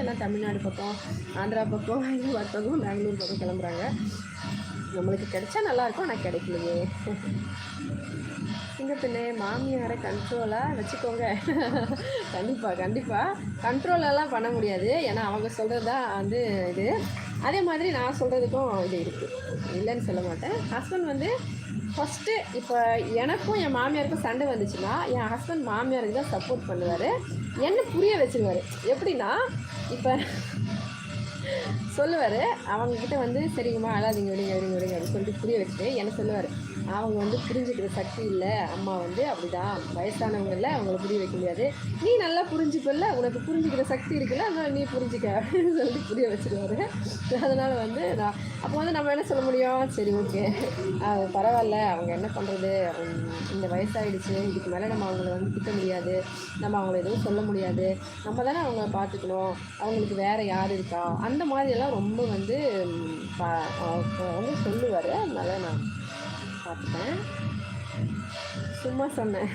எல்லாம் தமிழ்நாடு பக்கம், ஆந்திரா பக்கம், ஹைதராபாத் பக்கம், பெங்களூர் பக்கம் கிளம்புறாங்க. நம்மளுக்கு கிடைச்சா நல்லாயிருக்கும், ஆனால் கிடைக்கலையே. சிங்கப்பெண்ணே மாமியாரை கண்ட்ரோலாக வச்சுக்கோங்க. கண்டிப்பாக கண்ட்ரோலெல்லாம் பண்ண முடியாது. ஏன்னா அவங்க சொல்கிறது தான் வந்து இது. அதே மாதிரி நான் சொல்கிறதுக்கும் இது இருக்குது, இல்லைன்னு சொல்ல மாட்டேன். ஹஸ்பண்ட் வந்து ஃபஸ்ட்டு இப்போ எனக்கும் என் மாமியாருக்கும் சண்டை வந்துச்சுன்னா என் ஹஸ்பண்ட் மாமியாருக்கு தான் சப்போர்ட் பண்ணுவார், என்னை புரிய வச்சுருவார். எப்படின்னா இப்போ சொல்லுவார், அவங்கக்கிட்ட வந்து சரிங்கம்மா அழாதீங்க, விடுங்க அப்படின்னு சொல்லிட்டு புரிய வச்சுட்டு என்ன சொல்லுவார், அவங்க வந்து புரிஞ்சுக்கிற சக்தி இல்லை, அம்மா வந்து அப்படி தான் வயசானவங்களில் அவங்கள புரிய வைக்க முடியாது, நீ நல்லா புரிஞ்சுக்கல, உனக்கு புரிஞ்சுக்கிற சக்தி இருக்குல்ல, அதனால் நீ புரிஞ்சுக்க அப்படின்னு சொல்லிட்டு புரிய வச்சுருவார். அதனால் வந்து நான் அப்போ வந்து நம்ம என்ன சொல்ல முடியும், சரி ஓகே பரவாயில்ல, அவங்க என்ன பண்ணுறது, இந்த வயசாகிடுச்சு, இதுக்கு மேலே நம்ம அவங்கள வந்து திட்ட முடியாது, நம்ம அவங்கள எதுவும் சொல்ல முடியாது, நம்ம தானே அவங்கள பார்த்துக்கணும், அவங்களுக்கு வேறு யார் இருக்கா, அந்த மாதிரியெல்லாம் ரொம்ப வந்து வந்து சொல்லுவார். அதனால் நான் பார்த்துட்டேன், சும்மா சொன்னேன்.